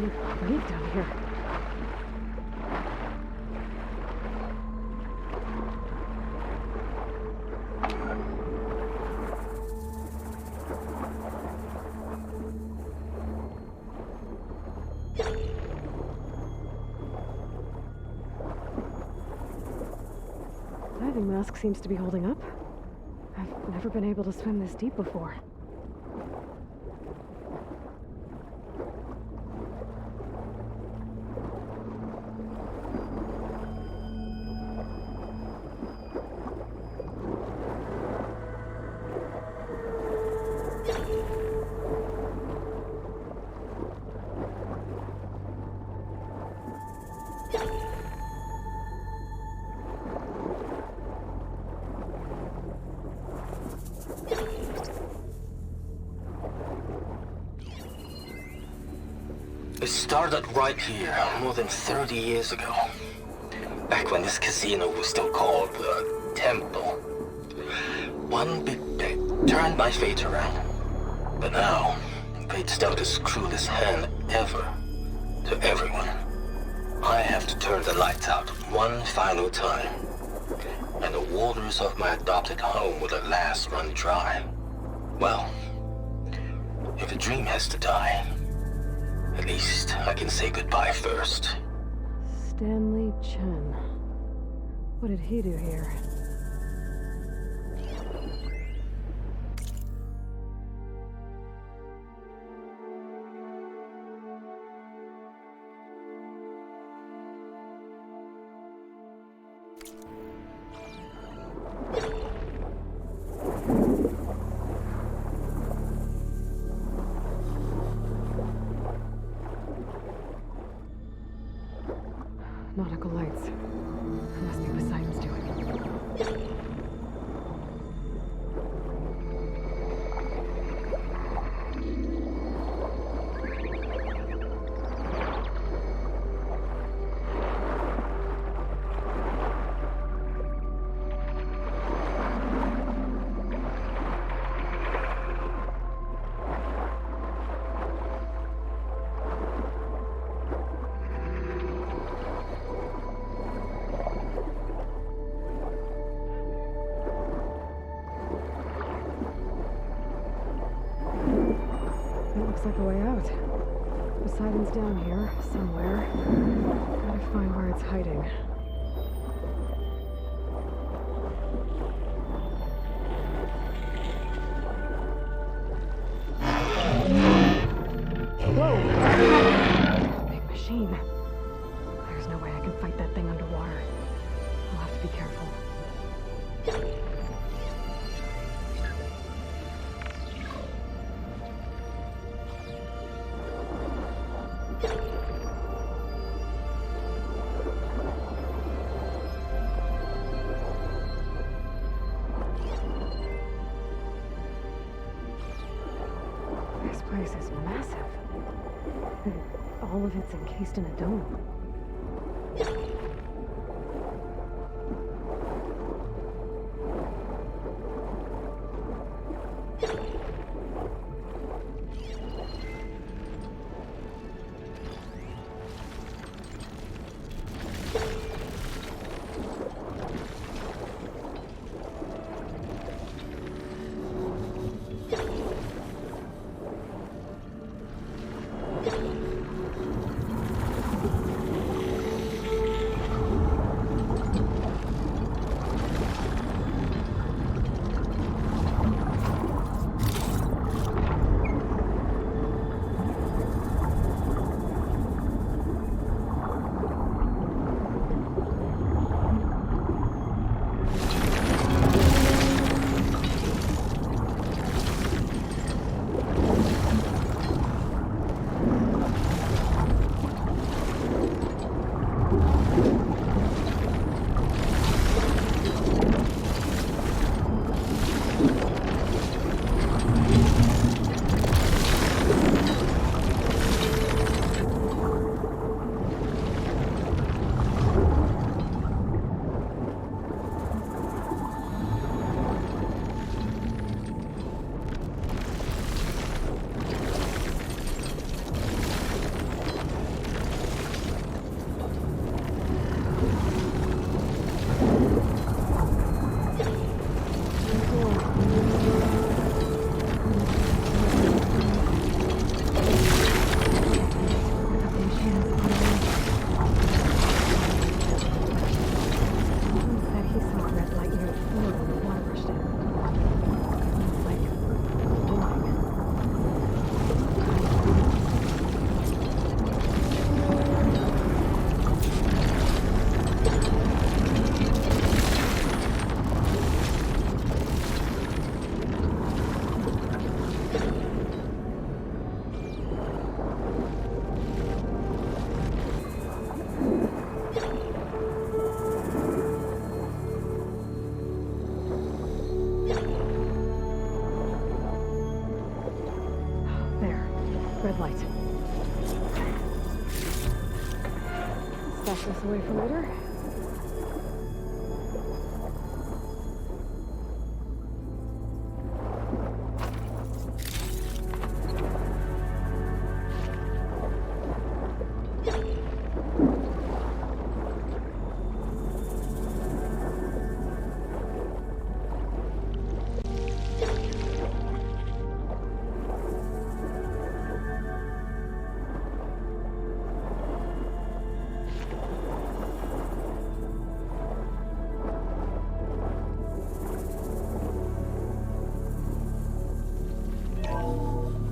brave down here. Diving mask seems to be holding up. I've never been able to swim this deep before. It started right here, more than 30 years ago. Back when this casino was still called the Temple. One big bet turned my fate around. But now, fate's dealt its cruelest hand ever to everyone. I have to turn the lights out one final time. And the waters of my adopted home will at last run dry. Well, if a dream has to die, at least I can say goodbye first. Stanley Chen. What did he do here? Nautical lights. It must be Poseidon's doing. Looks like a way out. Poseidon's down here, somewhere. Gotta find where it's hiding. Whoa! Big machine. There's no way I can fight that thing underwater. I'll have to be careful. This place is massive. And all of it's encased in a dome. Stash this away for later.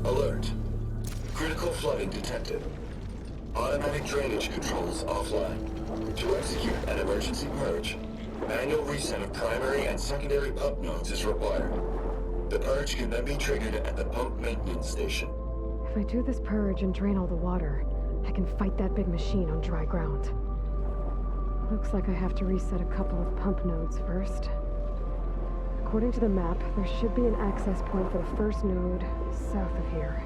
Alert. Critical flooding detected. Automatic drainage controls offline. To execute an emergency purge, manual reset of primary and secondary pump nodes is required. The purge can then be triggered at the pump maintenance station. If I do this purge and drain all the water, I can fight that big machine on dry ground. Looks like I have to reset a couple of pump nodes first. According to the map, there should be an access point for the first node south of here.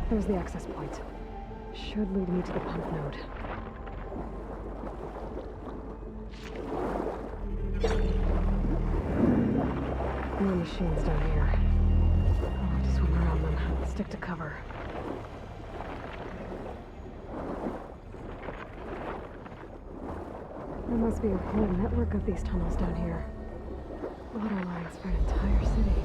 There's the access point. Should lead me to the pump node. More machines down here. I'll have to swim around them. Stick to cover. There must be a whole network of these tunnels down here. Water lines for an entire city.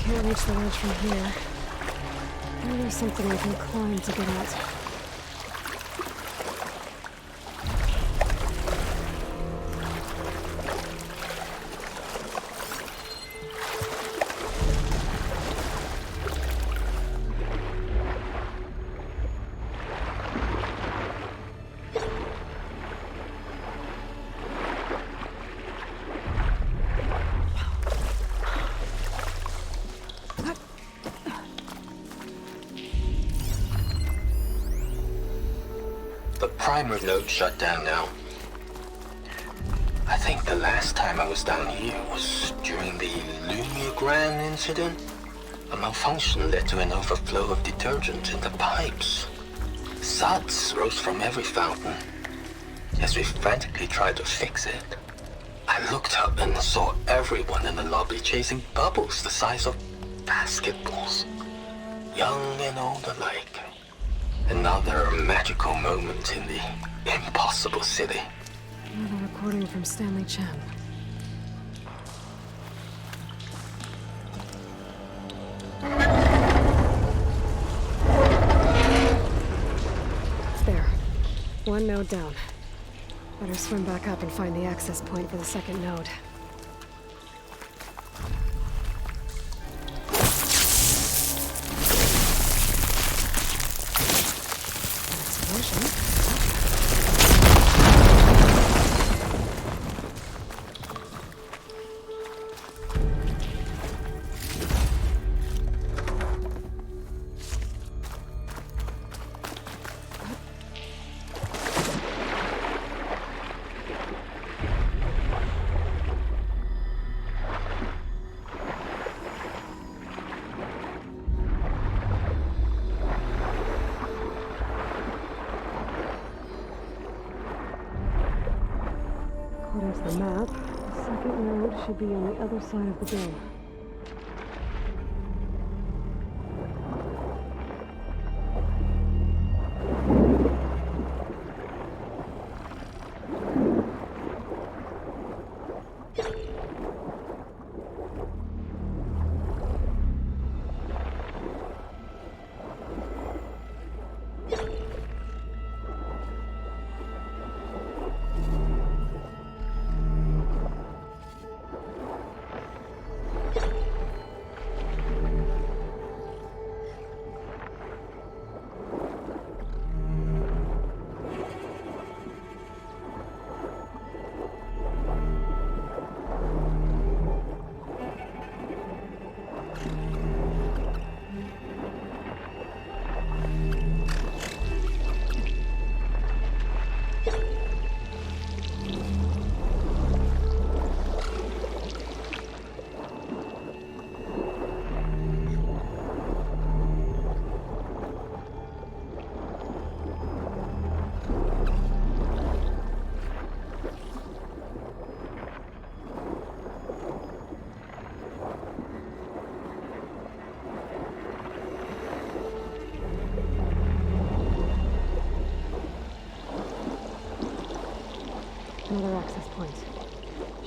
Can't reach the ledge from here. Maybe there's something I can climb to get at. The primer node shut down now. I think the last time I was down here was during the Lumigran incident. A malfunction led to an overflow of detergent in the pipes. Suds rose from every fountain. As we frantically tried to fix it, I looked up and saw everyone in the lobby chasing bubbles the size of basketballs. Young and old alike. Another magical moment in the impossible city. Another recording from Stanley Chen. There. One node down. Better swim back up and find the access point for the second node. According to the map, the second node should be on the other side of the dome.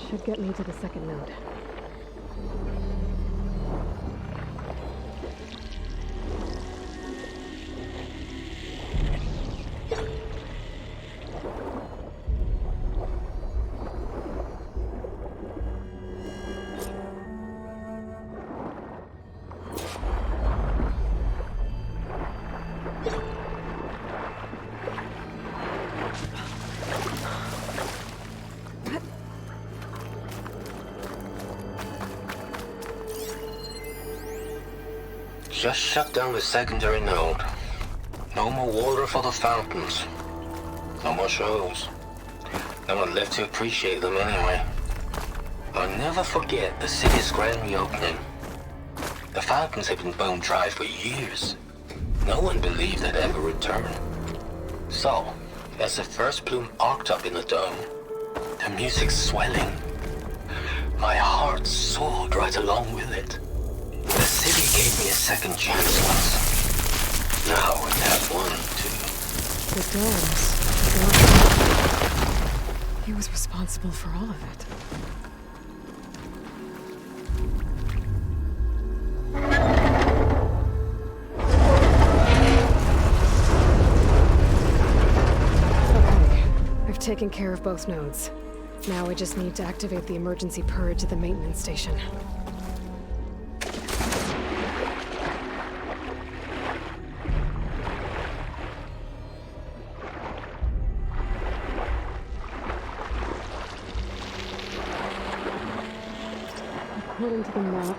should get me to the second node. Just shut down the secondary node. No more water for the fountains. No more shows. No one left to appreciate them anyway. I'll never forget the city's grand reopening. The fountains had been bone dry for years. No one believed they'd ever return. So, as the first bloom arced up in the dome, the music swelling, my heart soared right along with it. The city gave me a second chance once. Now I have one, too. The domes. He was responsible for all of it. Okay, I've taken care of both nodes. Now I just need to activate the emergency purge at the maintenance station. According to the map,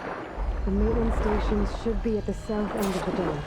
the maintenance stations should be at the south end of the dome.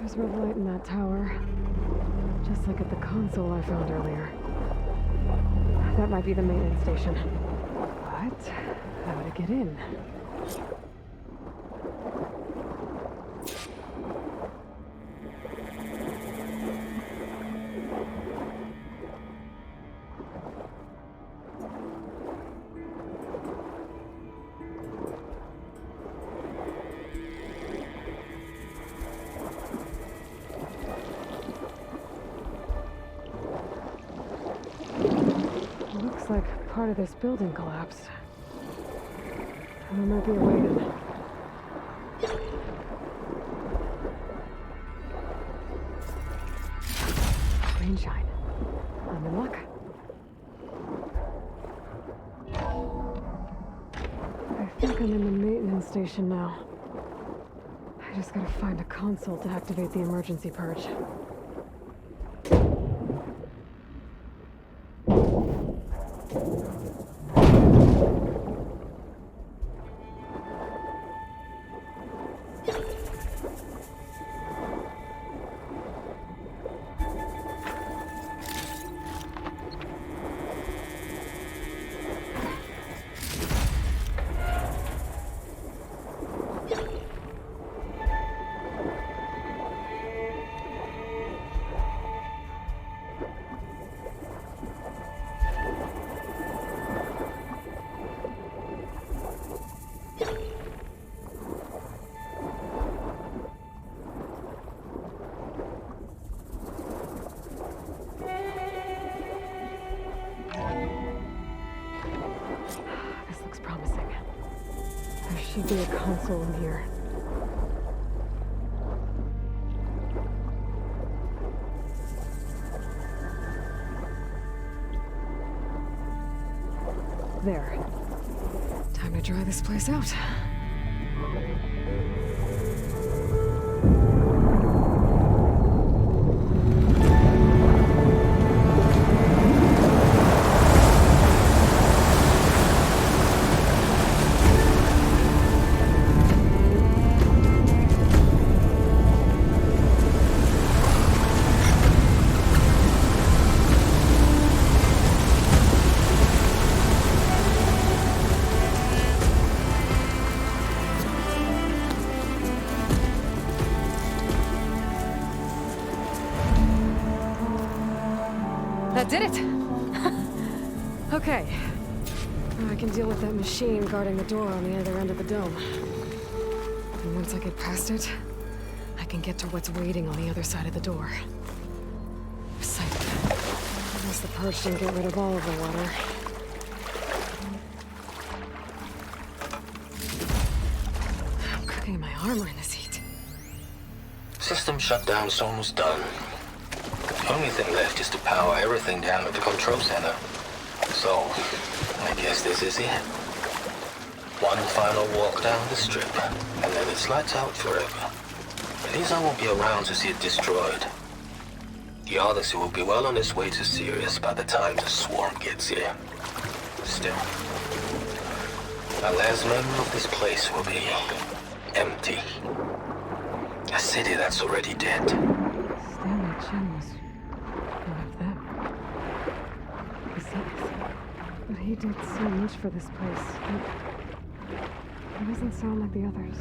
There's red light in that tower. Just like at the console I found earlier. That might be the maintenance station. But how to get in? Looks like part of this building collapsed. There might be a way in. Green shine. I'm in luck. I think I'm in the maintenance station now. I just gotta find a console to activate the emergency purge. Should be a console in here. There. Time to dry this place out. That did it! Okay. Now I can deal with that machine guarding the door on the other end of the dome. And once I get past it, I can get to what's waiting on the other side of the door. Excited. At least the purge didn't get rid of all of the water. I'm cooking my armor in this heat. System shutdown's almost done. The only thing left is to power everything down at the control center. So, I guess this is it. One final walk down the strip, and then it's lights out forever. At least I won't be around to see it destroyed. The Odyssey will be well on its way to Sirius by the time the swarm gets here. Still, my last memory of this place will be empty. A city that's already dead. Stanley Chen was one of them. Besides, but he did so much for this place. He doesn't sound like the others.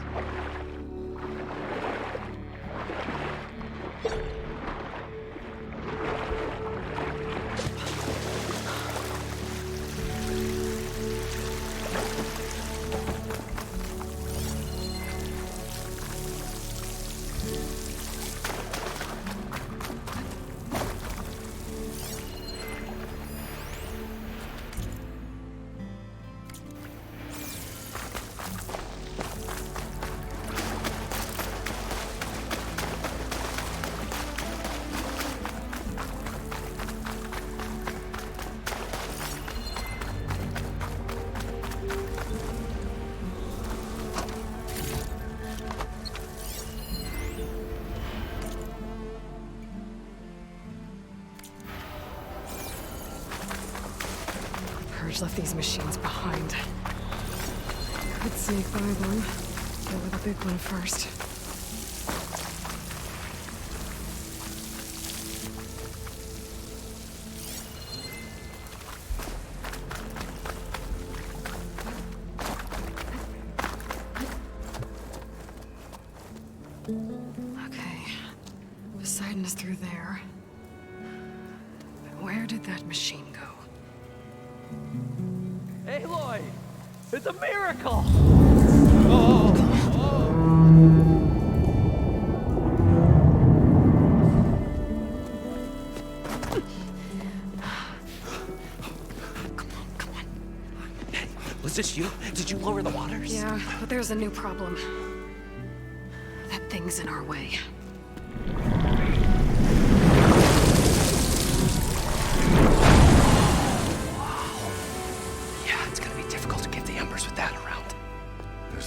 Left these machines behind. Could sneak by them. Go with the big one first. Okay. Poseidon is through there. But where did that machine go? Aloy! It's a miracle! Come on. Hey, was this you? Did you lower the waters? Yeah, but there's a new problem. That thing's in our way.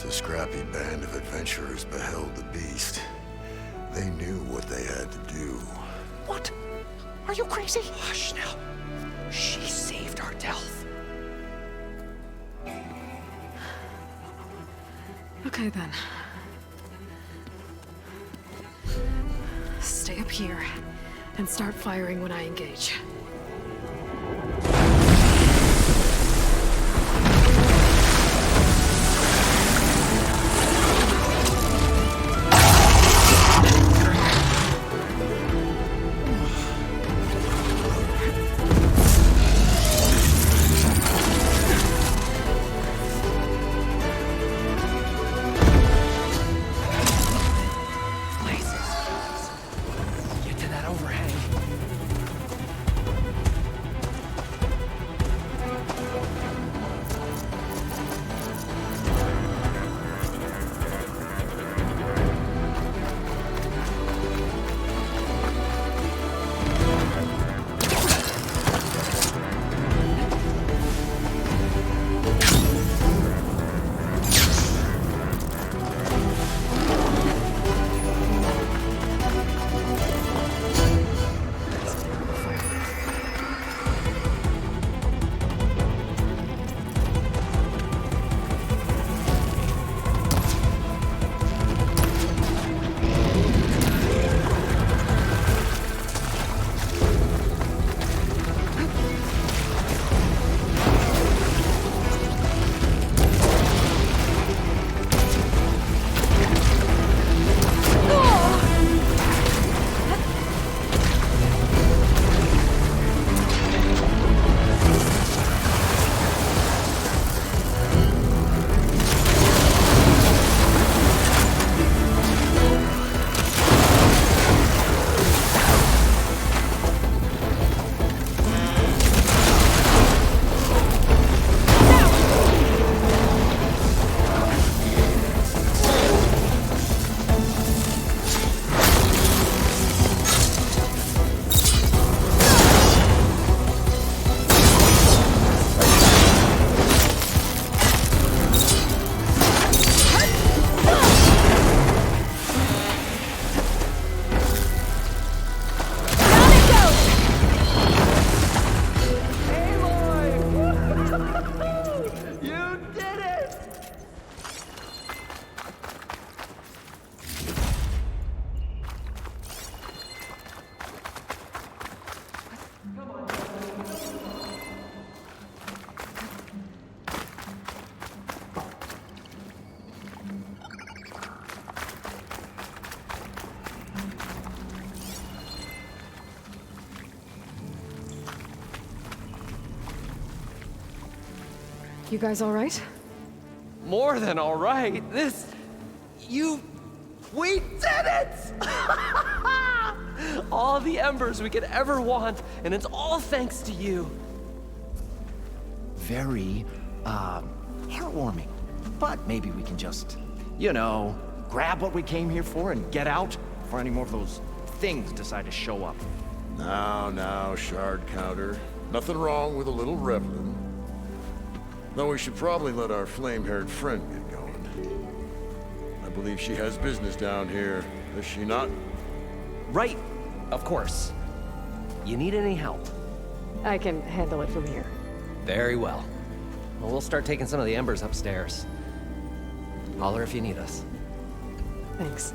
The scrappy band of adventurers beheld the beast. They knew what they had to do. What? Are you crazy? Hush now. She saved our Delph. Okay then. Stay up here and start firing when I engage. You guys all right? More than all right. We did it! All the embers we could ever want, and it's all thanks to you. Very, heartwarming. But maybe we can just, grab what we came here for and get out before any more of those things decide to show up. Now, shard counter. Nothing wrong with a little reveling. Though we should probably let our flame-haired friend get going. I believe she has business down here, does she not? Right, of course. You need any help? I can handle it from here. Very well. Well, we'll start taking some of the embers upstairs. Holler if you need us. Thanks.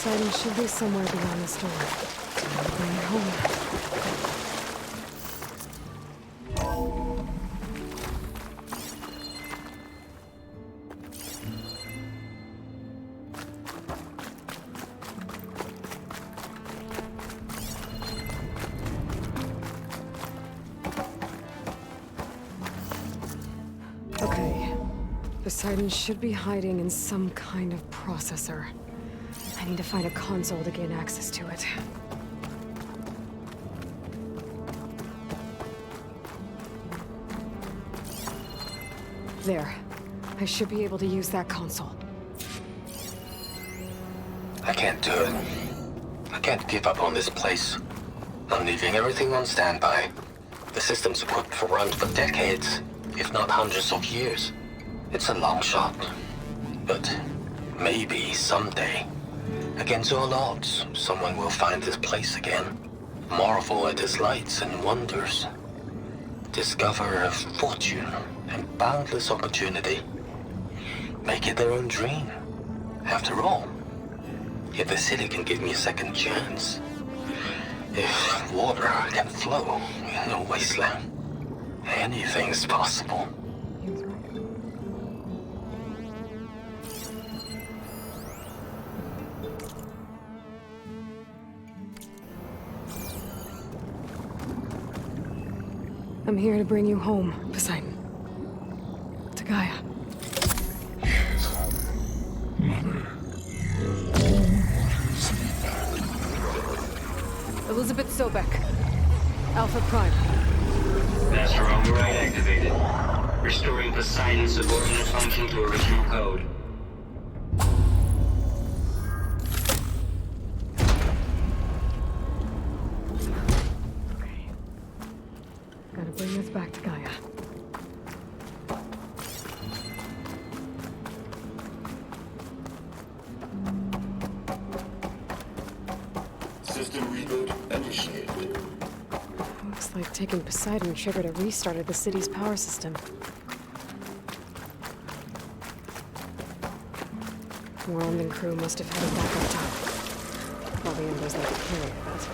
Poseidon should be somewhere beyond this door. I'll bring it home. Okay. Poseidon should be hiding in some kind of processor. I need to find a console to gain access to it. There. I should be able to use that console. I can't do it. I can't give up on this place. I'm leaving everything on standby. The system's equipped for runs for decades, if not hundreds of years. It's a long shot. But maybe someday, against all odds, someone will find this place again. Marvel at its lights and wonders. Discover a fortune and boundless opportunity. Make it their own dream. After all, if the city can give me a second chance, if water can flow in a wasteland, anything's possible. I'm here to bring you home, Poseidon. To Gaia. Elizabeth Sobek. Alpha Prime. Master override activated. Restoring Poseidon's subordinate function to original code. Okay. Gotta bring this back to Gaia. System reboot initiated. Looks like taking Poseidon triggered a restart of the city's power system. World and crew must have headed back up top. All the embers they could carry, but...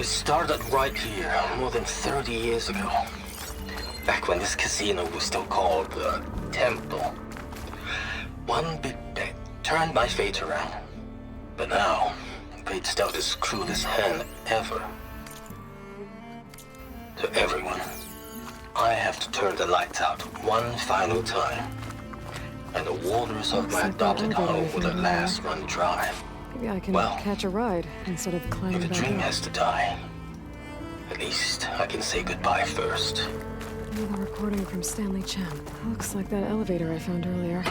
It started right here more than 30 years ago. Back when this casino was still called the Temple. One big bet turned my fate around. But now, fate's dealt as cruelest hand ever. To everyone, I have to turn the lights out one final time. And the waters of my Looks like that adopted home elevator will at from last run dry. Maybe I can Well, catch a ride instead of climbing If a back dream up. has to die, at least I can say goodbye first. Another recording from Stanley Chen. Looks like that elevator I found earlier.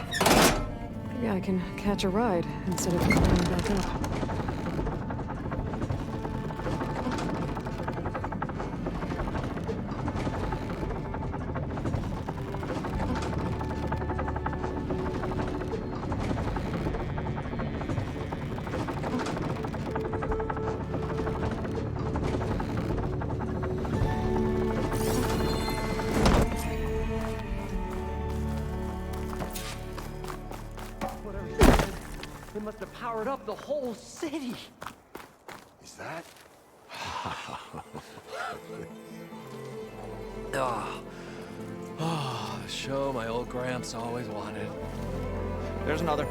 Maybe I can catch a ride instead of climbing back up. Whatever he did, it must have powered up the whole city. Is that? Oh, show my old Gramps always wanted. There's another.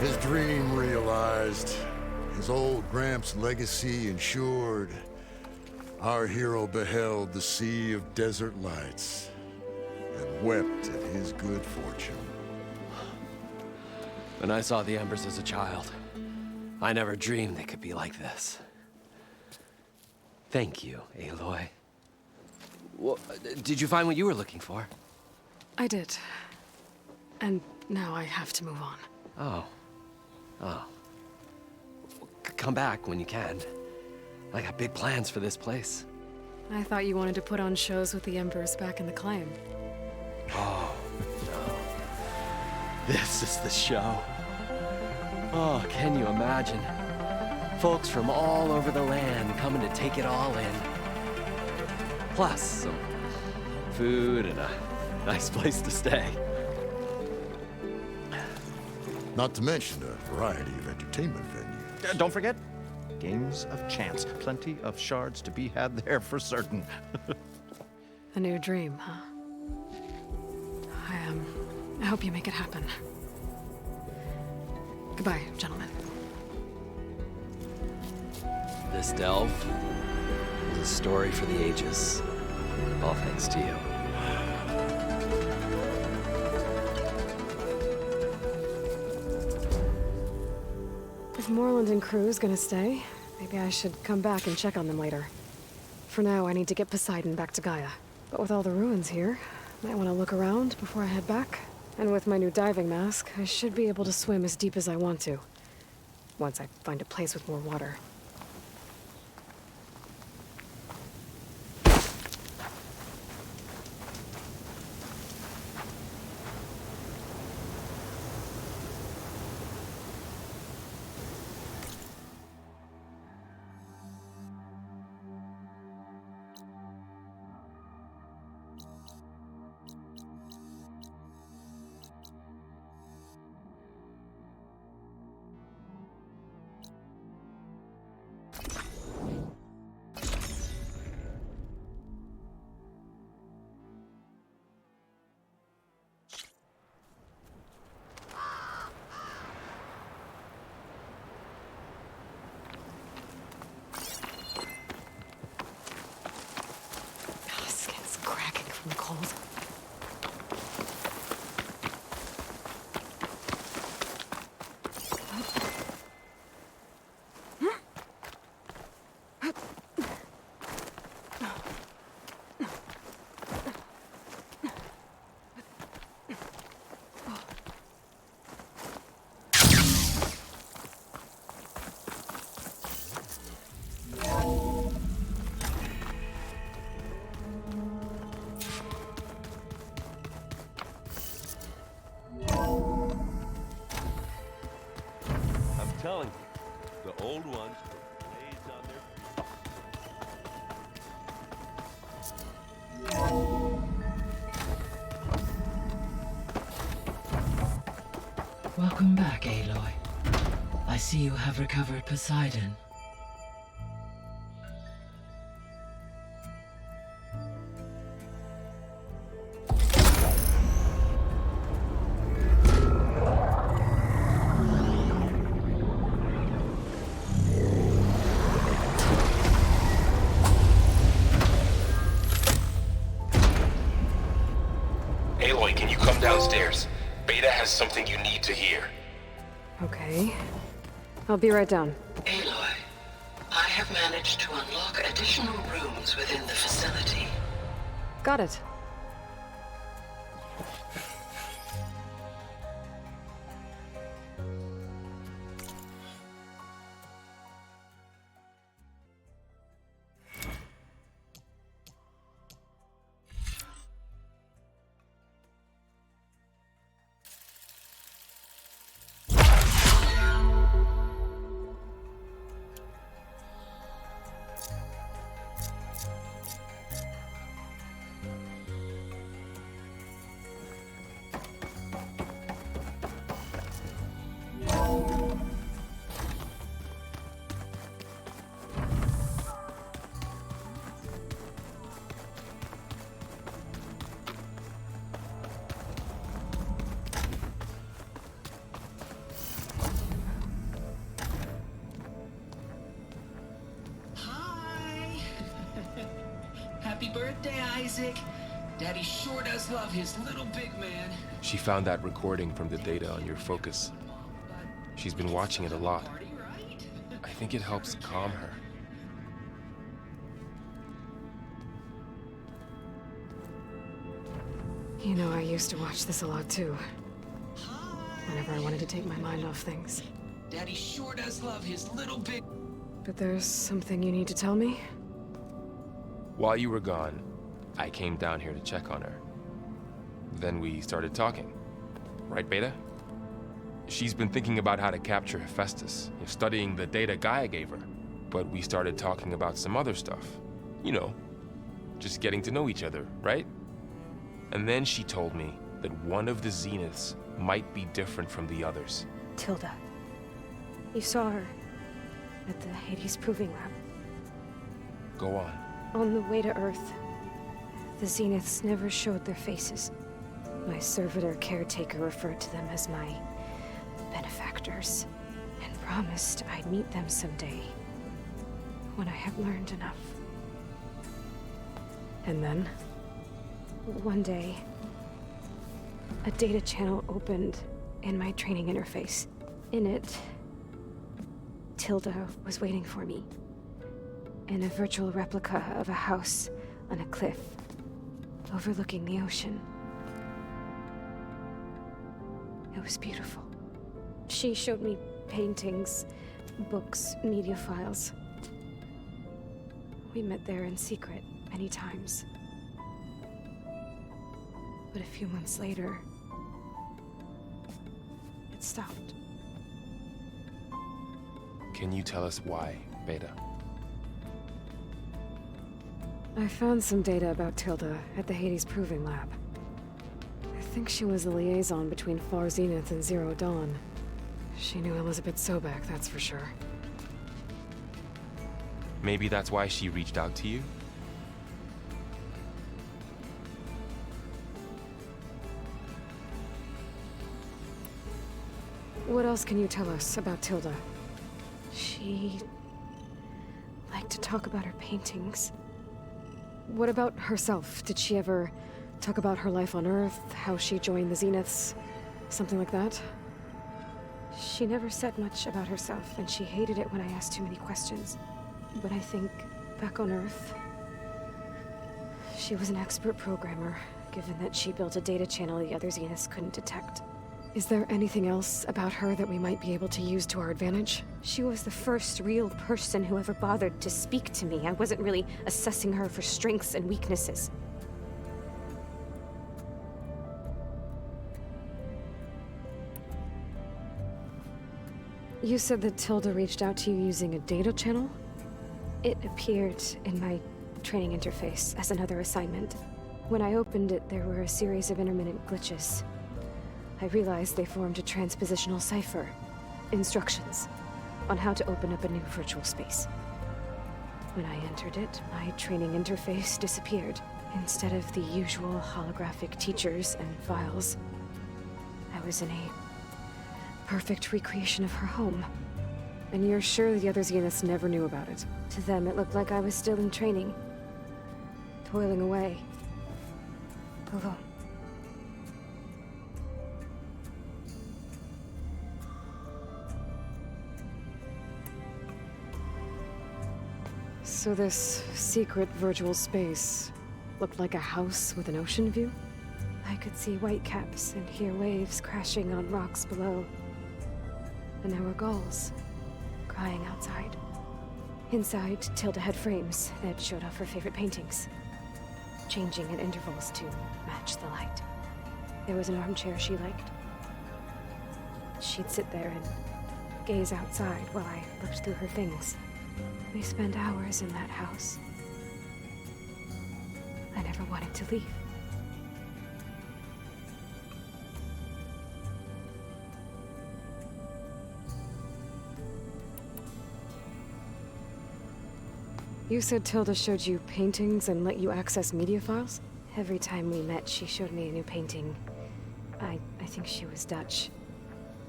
His dream realized. His old Gramps' legacy ensured. Our hero beheld the sea of desert lights and wept at his good fortune. When I saw the embers as a child, I never dreamed they could be like this. Thank you, Aloy. Well, did you find what you were looking for? I did. And now I have to move on. Oh. Oh. Come back when you can. I got big plans for this place. I thought you wanted to put on shows with the Embers back in the claim. Oh, no. This is the show. Oh, can you imagine? Folks from all over the land coming to take it all in. Plus, some food and a nice place to stay. Not to mention a variety of entertainment venues. Don't forget, games of chance. Plenty of shards to be had there for certain. A new dream, huh? I hope you make it happen. Goodbye, gentlemen. This delve is a story for the ages. All thanks to you. If Moreland and crew's gonna stay, maybe I should come back and check on them later. For now, I need to get Poseidon back to Gaia. But with all the ruins here, might want to look around before I head back. And with my new diving mask, I should be able to swim as deep as I want to. Once I find a place with more water. Skin's cracking from the cold. Welcome back, Aloy. I see you have recovered Poseidon. Aloy, can you come downstairs? Beta has something you need to hear. Okay. I'll be right down. Aloy, I have managed to unlock additional rooms within the facility. Got it. Happy birthday, Isaac. Daddy sure does love his little big man. She found that recording from the data on your focus. She's been watching it a lot. I think it helps calm her. You know, I used to watch this a lot too. Whenever I wanted to take my mind off things. Daddy sure does love his little big... But there's something you need to tell me? While you were gone, I came down here to check on her. Then we started talking. Right, Beta? She's been thinking about how to capture Hephaestus, studying the data Gaia gave her. But we started talking about some other stuff. You know, just getting to know each other, right? And then she told me that one of the Zeniths might be different from the others. Tilda. You saw her at the Hades Proving Lab. Go on. On the way to Earth, the Zeniths never showed their faces. My servitor caretaker referred to them as my benefactors, and promised I'd meet them someday, when I had learned enough. And then, one day, a data channel opened in my training interface. In it, Tilda was waiting for me. In a virtual replica of a house on a cliff, overlooking the ocean. It was beautiful. She showed me paintings, books, media files. We met there in secret many times. But a few months later, it stopped. Can you tell us why, Beta? I found some data about Tilda at the Hades Proving Lab. I think she was the liaison between Far Zenith and Zero Dawn. She knew Elizabeth Sobek, that's for sure. Maybe that's why she reached out to you? What else can you tell us about Tilda? She liked to talk about her paintings. What about herself? Did she ever talk about her life on Earth, how she joined the Zeniths, something like that? She never said much about herself, and she hated it when I asked too many questions. But I think, back on Earth, she was an expert programmer, given that she built a data channel the other Zeniths couldn't detect. Is there anything else about her that we might be able to use to our advantage? She was the first real person who ever bothered to speak to me. I wasn't really assessing her for strengths and weaknesses. You said that Tilda reached out to you using a data channel? It appeared in my training interface as another assignment. When I opened it, there were a series of intermittent glitches. I realized they formed a transpositional cipher. Instructions on how to open up a new virtual space. When I entered it, my training interface disappeared. Instead of the usual holographic teachers and files, I was in a perfect recreation of her home. And you're sure the other Zeniths never knew about it? To them, it looked like I was still in training. Toiling away. Alone. So this secret virtual space looked like a house with an ocean view? I could see whitecaps and hear waves crashing on rocks below. And there were gulls crying outside. Inside, Tilda had frames that showed off her favorite paintings, changing at intervals to match the light. There was an armchair she liked. She'd sit there and gaze outside while I looked through her things. We spent hours in that house. I never wanted to leave. You said Tilda showed you paintings and let you access media files? Every time we met, she showed me a new painting. I think she was Dutch.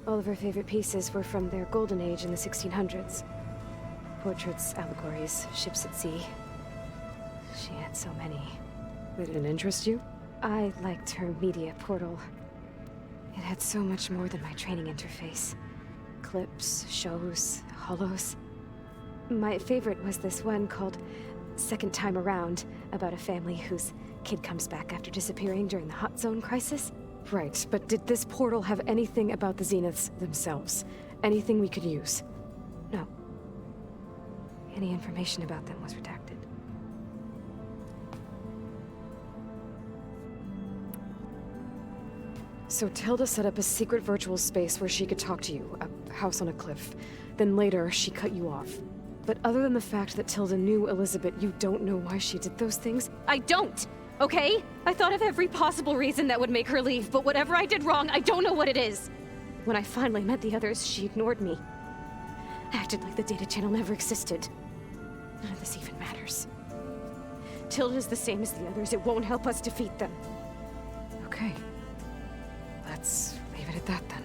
All of her favorite pieces were from their golden age in the 1600s. Portraits, allegories, ships at sea. She had so many. They didn't interest you? I liked her media portal. It had so much more than my training interface. Clips, shows, holos. My favorite was this one called Second Time Around, about a family whose kid comes back after disappearing during the Hot Zone crisis. Right, but did this portal have anything about the Zeniths themselves? Anything we could use? No. Any information about them was redacted. So Tilda set up a secret virtual space where she could talk to you, a house on a cliff. Then later, she cut you off. But other than the fact that Tilda knew Elizabeth, you don't know why she did those things? I don't! Okay? I thought of every possible reason that would make her leave, but whatever I did wrong, I don't know what it is. When I finally met the others, she ignored me. Acted like the data channel never existed. None of this even matters. Tilda's the same as the others. It won't help us defeat them. Okay. Let's leave it at that then.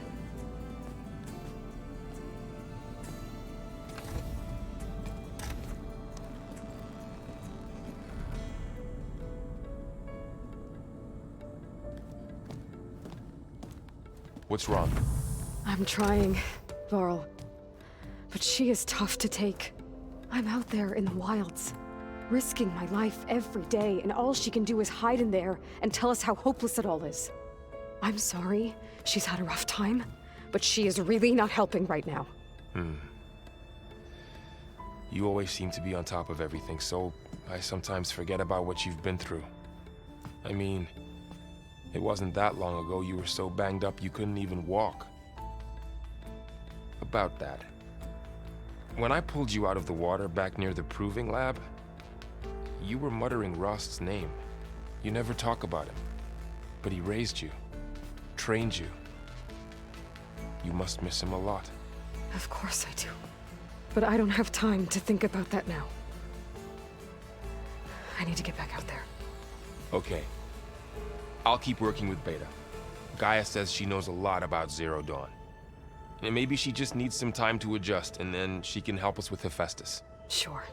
What's wrong? I'm trying, Varl. But she is tough to take. I'm out there in the wilds, risking my life every day, and all she can do is hide in there and tell us how hopeless it all is. I'm sorry she's had a rough time, but she is really not helping right now. You always seem to be on top of everything, so I sometimes forget about what you've been through. I mean, it wasn't that long ago you were so banged up you couldn't even walk. About that. When I pulled you out of the water back near the proving lab, you were muttering Rost's name. You never talk about him. But he raised you, trained you. You must miss him a lot. Of course I do. But I don't have time to think about that now. I need to get back out there. Okay. I'll keep working with Beta. Gaia says she knows a lot about Zero Dawn. And maybe she just needs some time to adjust, and then she can help us with Hephaestus. Sure.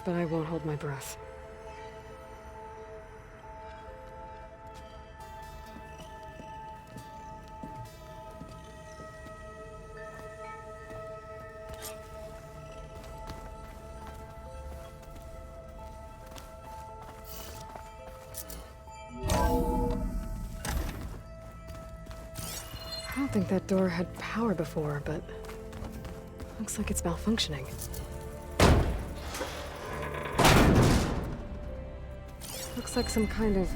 But I won't hold my breath. I don't think that door had power before, but looks like it's malfunctioning. Looks like some kind of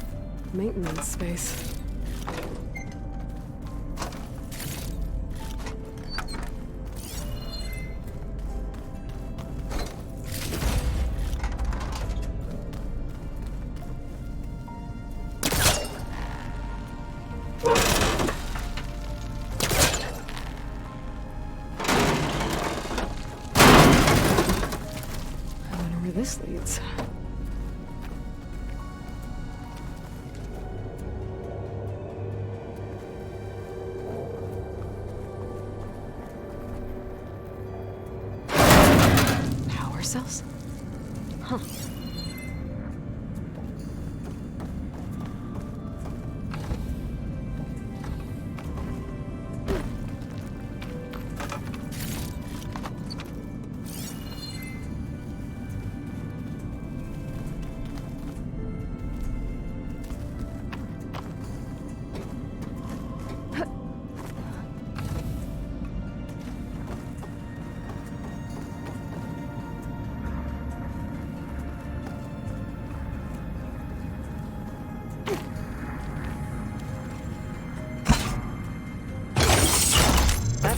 maintenance space. this leads. Power cells? Huh.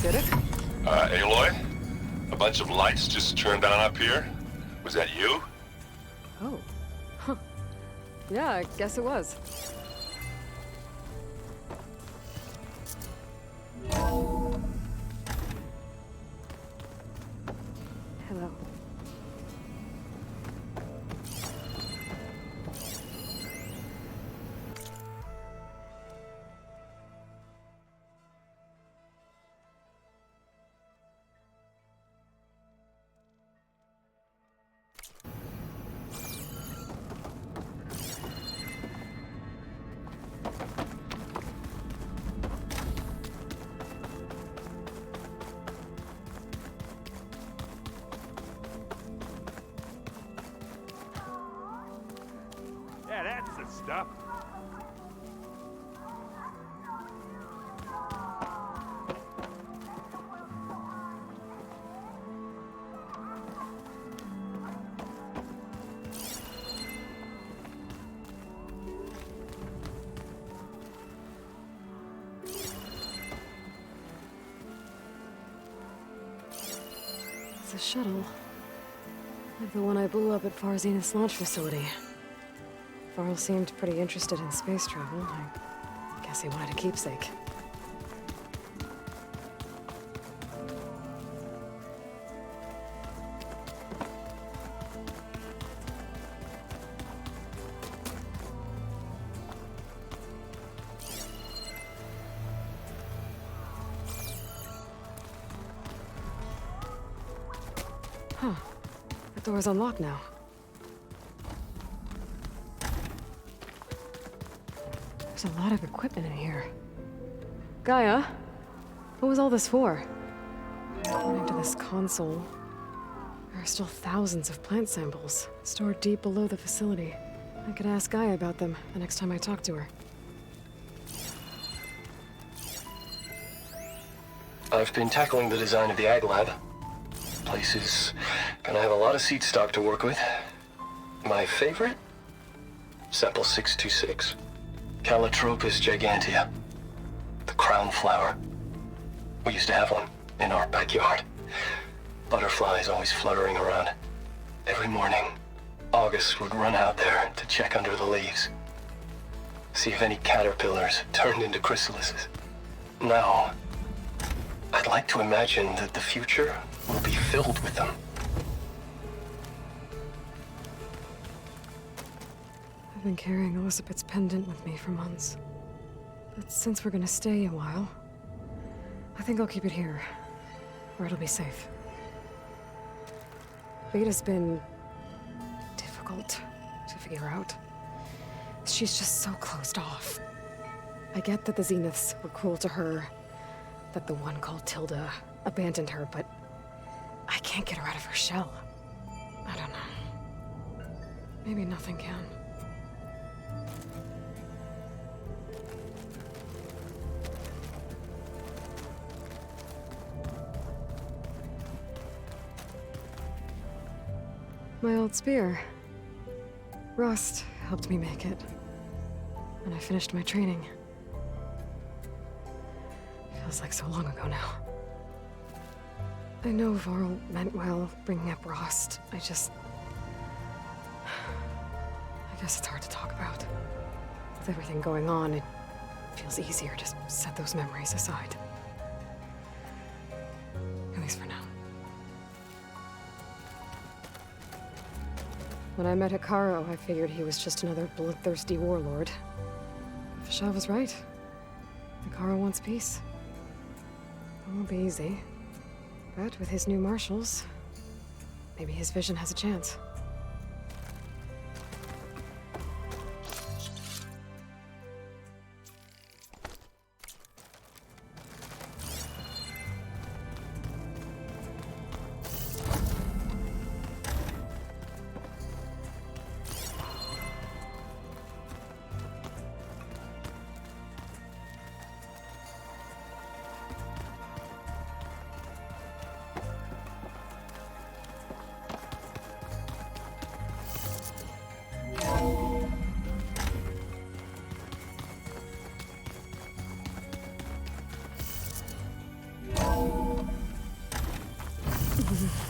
Did it? Aloy? A bunch of lights just turned on up here? Was that you? Oh. Huh. Yeah, I guess it was. Hello. Yeah, that's the stuff. It's a shuttle. Like the one I blew up at Far Zenith's launch facility. Varl seemed pretty interested in space travel. I guess he wanted a keepsake. Huh. The door's unlocked now. There's a lot of equipment in here. Gaia, what was all this for? According to this console, there are still thousands of plant samples stored deep below the facility. I could ask Gaia about them the next time I talk to her. I've been tackling the design of the Ag Lab. Place is gonna have a lot of seed stock to work with. My favorite? Sample 626. Calotropis gigantea. The crown flower. We used to have one in our backyard. Butterflies always fluttering around. Every morning, August would run out there to check under the leaves. See if any caterpillars turned into chrysalises. Now, I'd like to imagine that the future will be filled with them. I've been carrying Elizabeth's pendant with me for months. But since we're gonna stay a while, I think I'll keep it here, where it'll be safe. Beta's been difficult to figure out. She's just so closed off. I get that the Zeniths were cruel to her, that the one called Tilda abandoned her, but I can't get her out of her shell. I don't know. Maybe nothing can. My old spear. Rust helped me make it. And I finished my training. Feels like so long ago now. I know Varl meant well, bringing up Rust. I guess it's hard to talk about. With everything going on, it feels easier to set those memories aside. At least for now. When I met Hikaru, I figured he was just another bloodthirsty warlord. Fashav was right. Hikaru wants peace. It won't be easy. But with his new marshals, maybe his vision has a chance.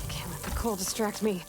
Can't let the cold distract me.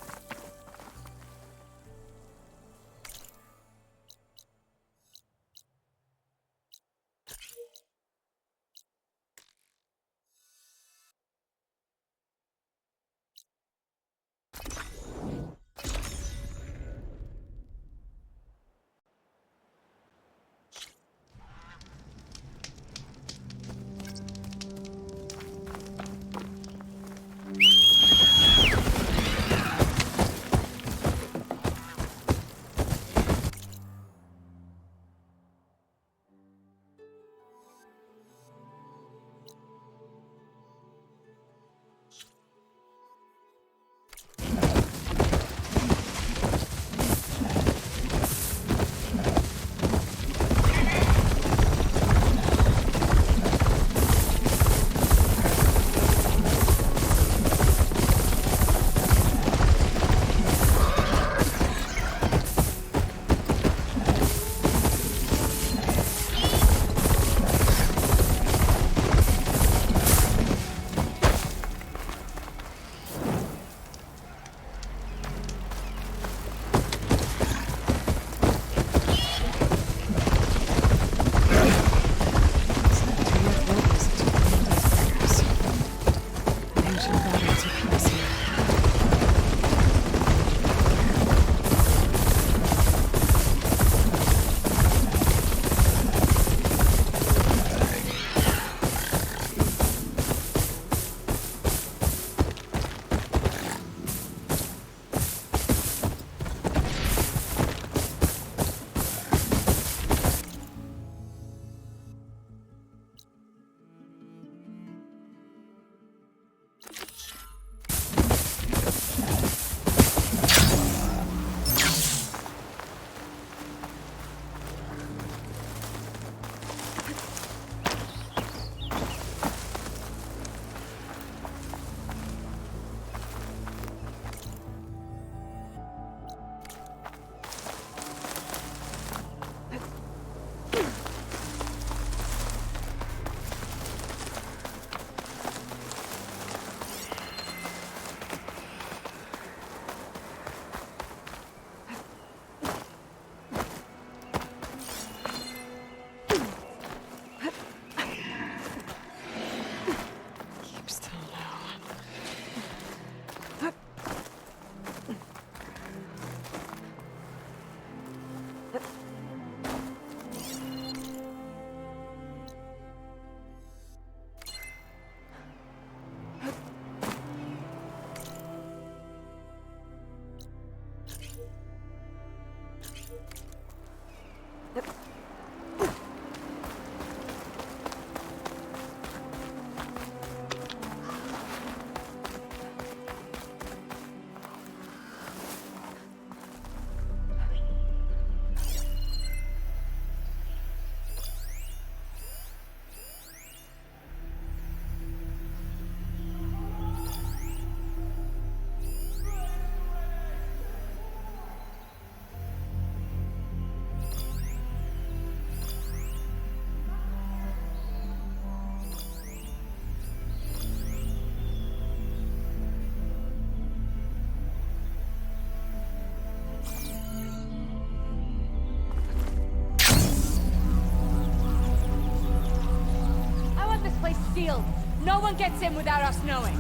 Sealed. No one gets in without us knowing.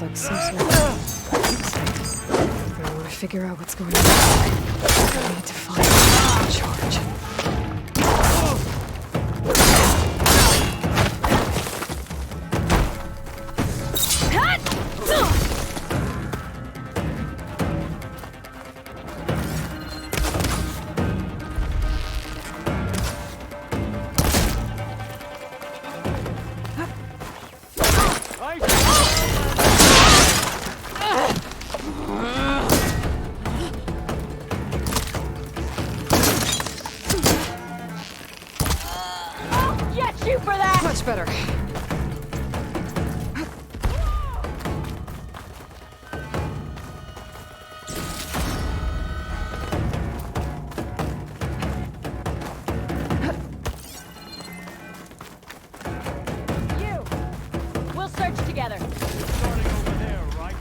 looks like some sort of website. I want to figure out what's going on. I need to find someone in charge. Much better. We'll search together. Starting over there, right?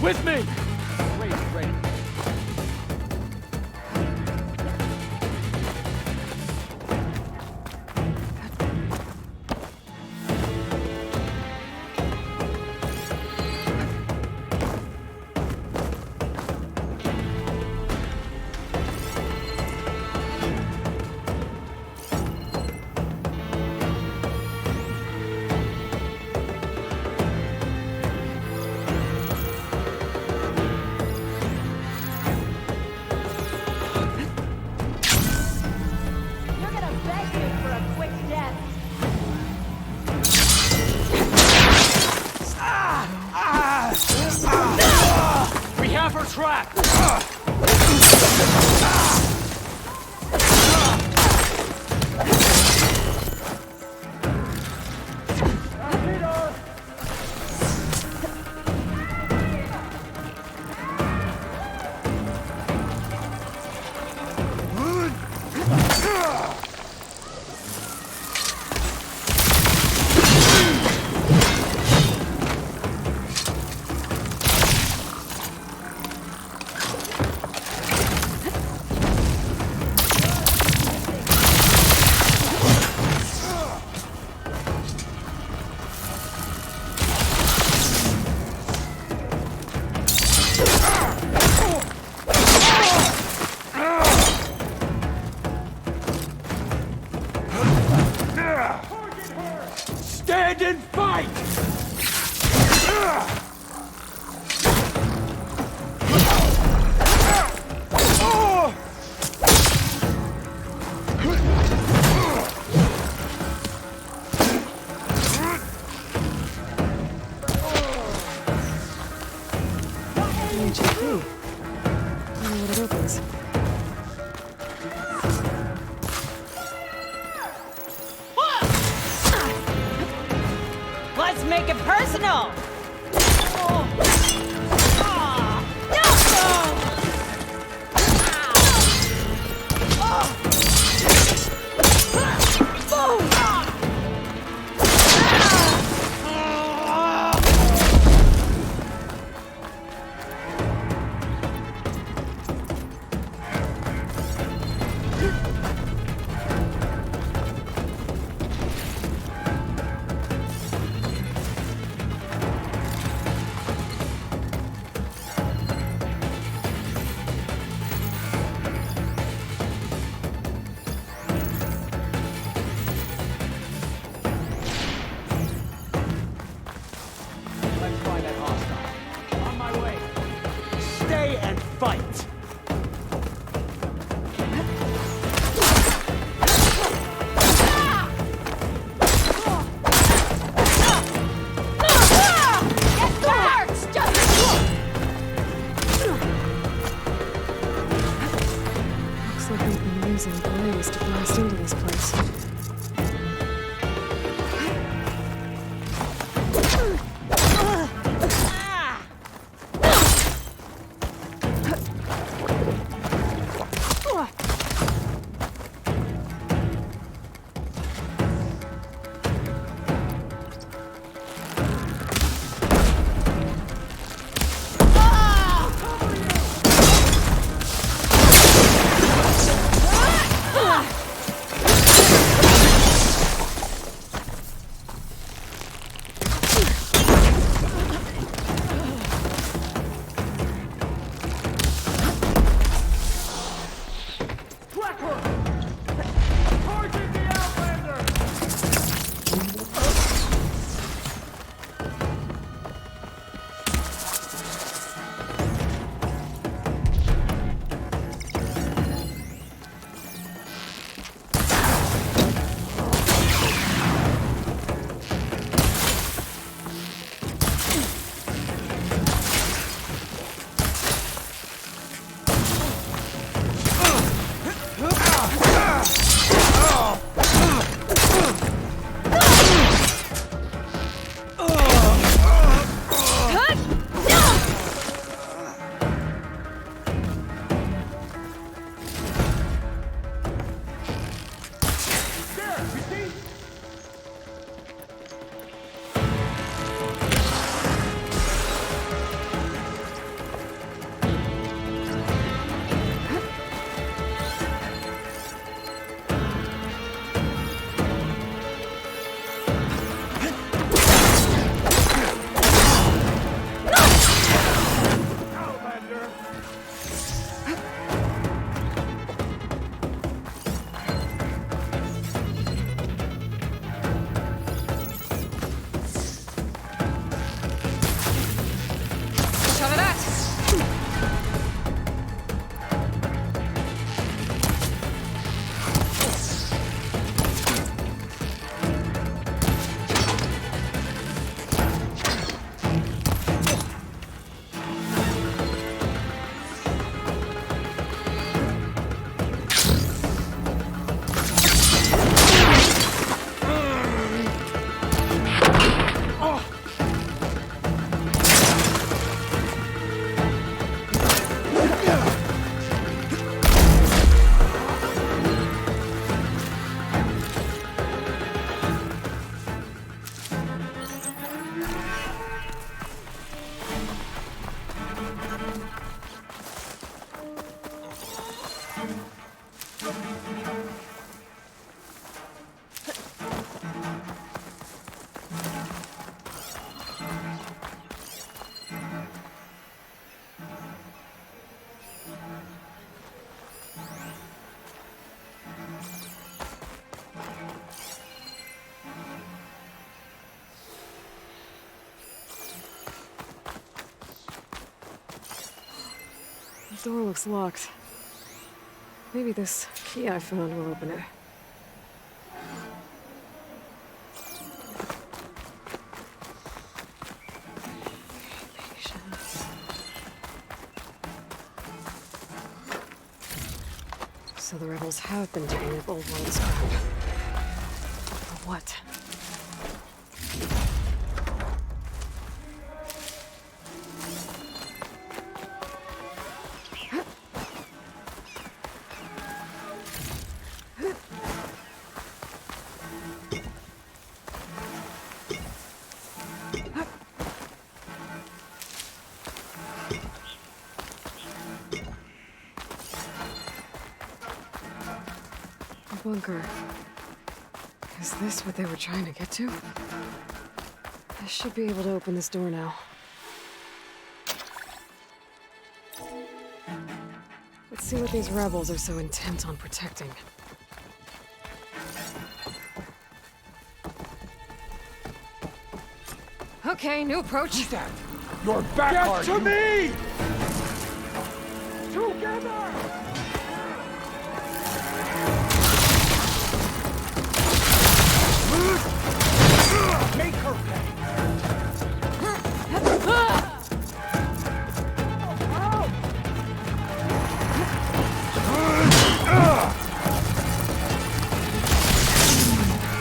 With me! Great. Track! Stand and fight! Let's make it personal! fight! Looks like we've been using blaze to blast into this place. The door looks locked. Maybe this key I found will open it. Patience. So the rebels have been digging up old world's ground. For what? Bunker. Is this what they were trying to get to? I should be able to open this door now. Let's see what these rebels are so intent on protecting. Okay, new approach. You're back, Get to me! Together! Make her pay!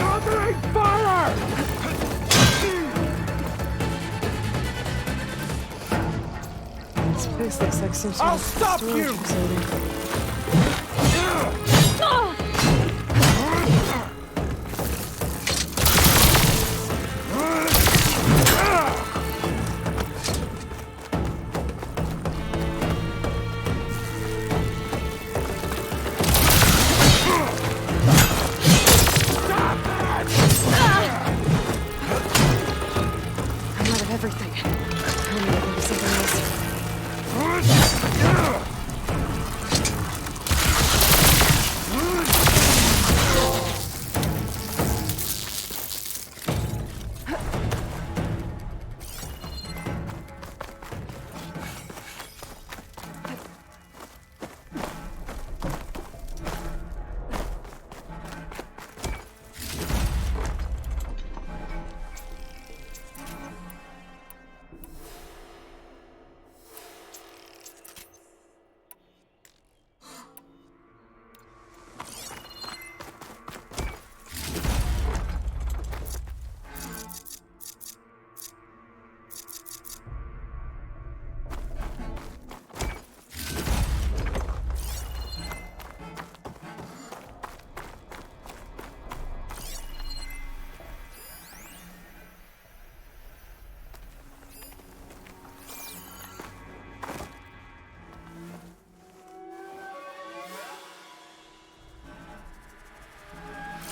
Opening fire! This place looks like some sort I'll of stop storage you! facility. I'm out of everything. I need to think of something else.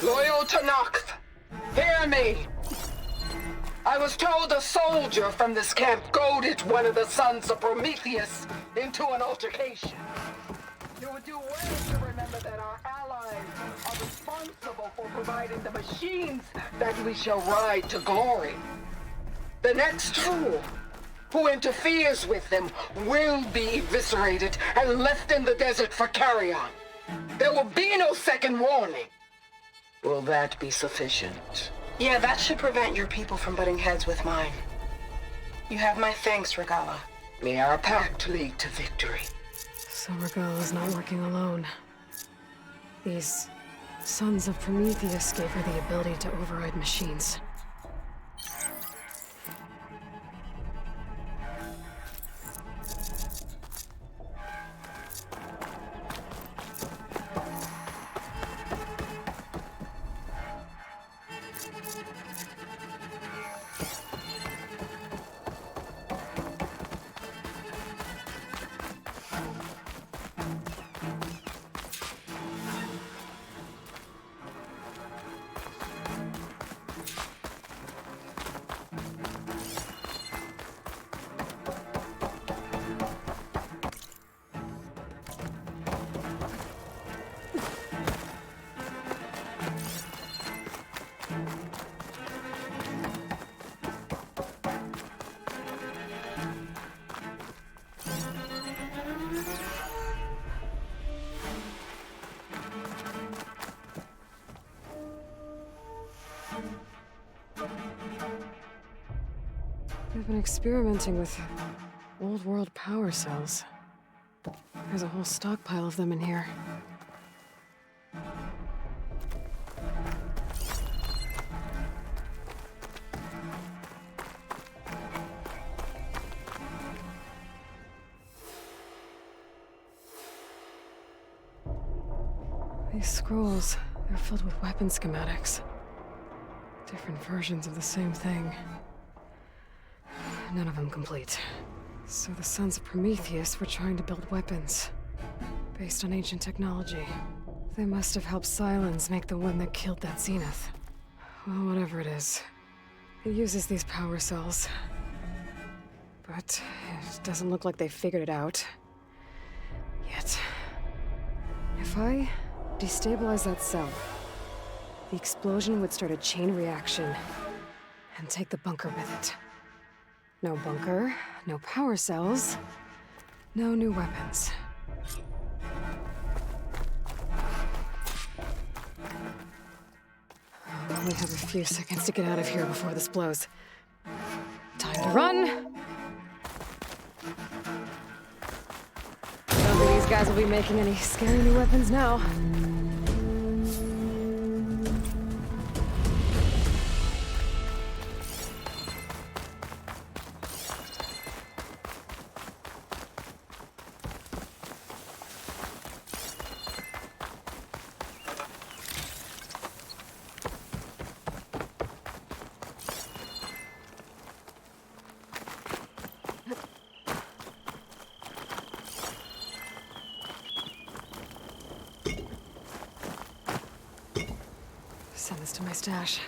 Loyal to Nox, hear me! I was told a soldier from this camp goaded one of the sons of Prometheus into an altercation. You would do well to remember that our allies are responsible for providing the machines that we shall ride to glory. The next fool who interferes with them will be eviscerated and left in the desert for carrion. There will be no second warning. Will that be sufficient? Yeah, that should prevent your people from butting heads with mine. You have my thanks, Regala. May our pact lead to victory. So Regala's not working alone. These sons of Prometheus gave her the ability to override machines. They've been experimenting with old world power cells. There's a whole stockpile of them in here. These scrolls, they're filled with weapon schematics. Different versions of the same thing. None of them complete. So the sons of Prometheus were trying to build weapons based on ancient technology. They must have helped Silence make the one that killed that Zenith. Well, whatever it is. It uses these power cells. But it doesn't look like they figured it out. Yet. If I destabilize that cell, the explosion would start a chain reaction and take the bunker with it. No bunker, no power cells, no new weapons. only have a few seconds to get out of here before this blows. Time to run! Don't think these guys will be making any scary new weapons now. Send this to my stash.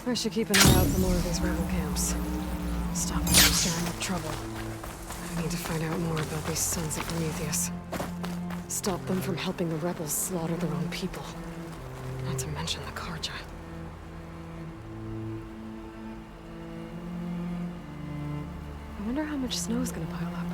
I should keep an eye out for more of these rebel camps. Stop them from stirring up trouble. I need to find out more about these sons of Prometheus. Stop them from helping the rebels slaughter their own people. Not to mention the Karja. I wonder how much snow's gonna pile up.